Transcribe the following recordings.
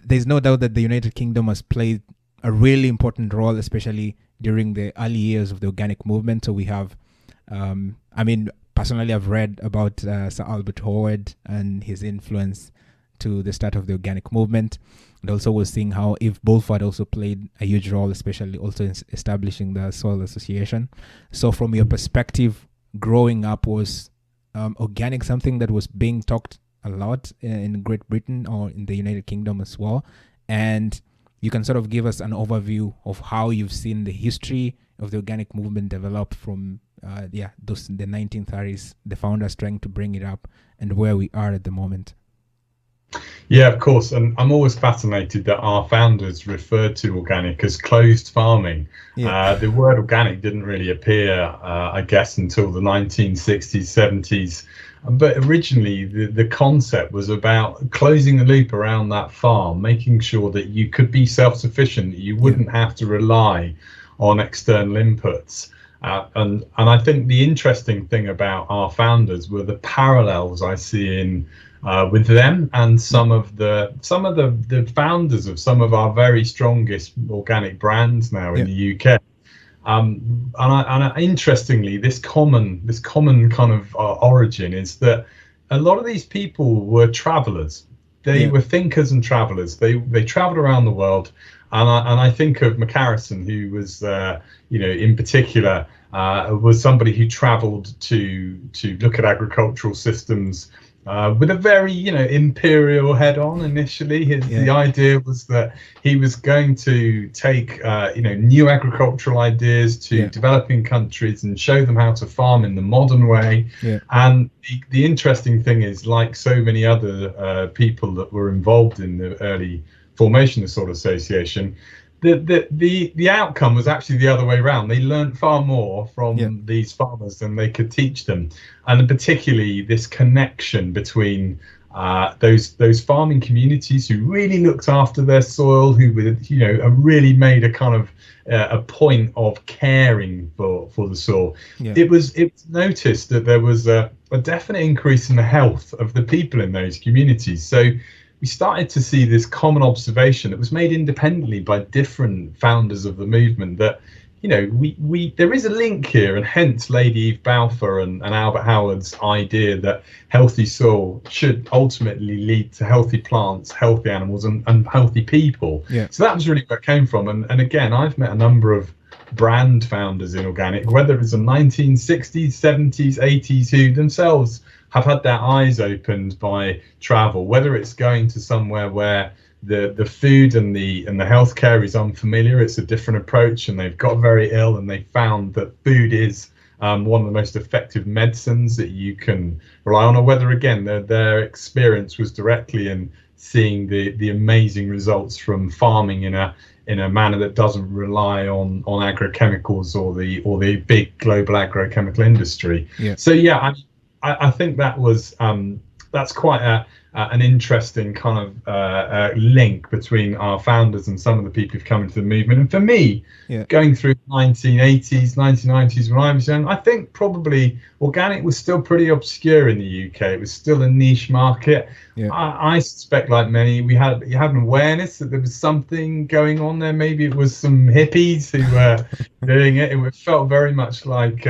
there's no doubt that the United Kingdom has played a really important role, especially during the early years of the organic movement. So we have, personally, I've read about Sir Albert Howard and his influence to the start of the organic movement. And also we're seeing how Eve Bulford also played a huge role, especially also in establishing the Soil Association. So from your perspective, growing up, was organic something that was being talked a lot in Great Britain or in the United Kingdom as well? And you can sort of give us an overview of how you've seen the history of the organic movement develop from the 1930s, the founders trying to bring it up, and where we are at the moment. Yeah, of course. And I'm always fascinated that our founders referred to organic as closed farming. Yeah. The word organic didn't really appear, I guess, until the 1960s, 70s. But originally, the concept was about closing the loop around that farm, making sure that you could be self-sufficient. You wouldn't have to rely on external inputs. And I think the interesting thing about our founders were the parallels I see in with them and some of the founders of some of our very strongest organic brands now in the UK. Interestingly, this common kind of origin is that a lot of these people were travelers. They were thinkers and travelers. They traveled around the world. And I think of McCarrison, who was, in particular, was somebody who traveled to look at agricultural systems with a very, imperial head on initially. The idea was that he was going to take, new agricultural ideas to developing countries and show them how to farm in the modern way. Yeah. And the interesting thing is, like so many other people that were involved in the early formation of the Soil Association, the outcome was actually the other way around. They learned far more from these farmers than they could teach them, and particularly this connection between those farming communities who really looked after their soil, who really made a kind of a point of caring for the soil. It was noticed that there was a definite increase in the health of the people in those communities. So we started to see this common observation that was made independently by different founders of the movement that, there is a link here, and hence Lady Eve Balfour and Albert Howard's idea that healthy soil should ultimately lead to healthy plants, healthy animals and healthy people. Yeah. So that was really where it came from. And again, I've met a number of brand founders in organic, whether it's the 1960s, 70s, 80s, who themselves have had their eyes opened by travel, whether it's going to somewhere where the food and the healthcare is unfamiliar. It's a different approach, and they've got very ill, and they found that food is one of the most effective medicines that you can rely on, or whether again their experience was directly in seeing the amazing results from farming in a manner that doesn't rely on agrochemicals or the big global agrochemical industry. Yeah. So I think that was that's quite an interesting kind of link between our founders and some of the people who've come into the movement. And for me, going through the 1980s, 1990s when I was young, I think probably organic was still pretty obscure in the UK. It was still a niche market. Yeah. I suspect, like many, you had an awareness that there was something going on there. Maybe it was some hippies who were doing it. It felt very much like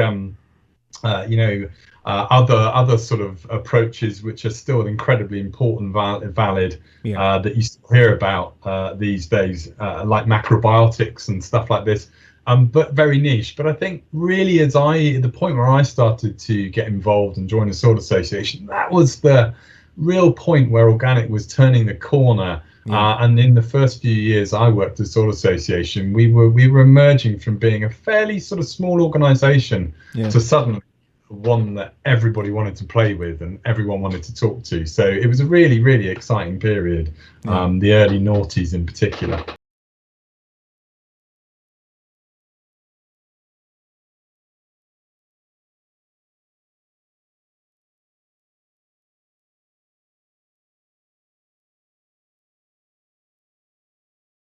other sort of approaches which are still incredibly important, valid, that you still hear about these days, like macrobiotics and stuff like this, but very niche. But I think really at the point where I started to get involved and join the Soil Association, that was the real point where organic was turning the corner. And in the first few years I worked at the Soil Association, we were emerging from being a fairly sort of small organisation to suddenly one that everybody wanted to play with and everyone wanted to talk to. So it was a really, really exciting period, the early noughties in particular.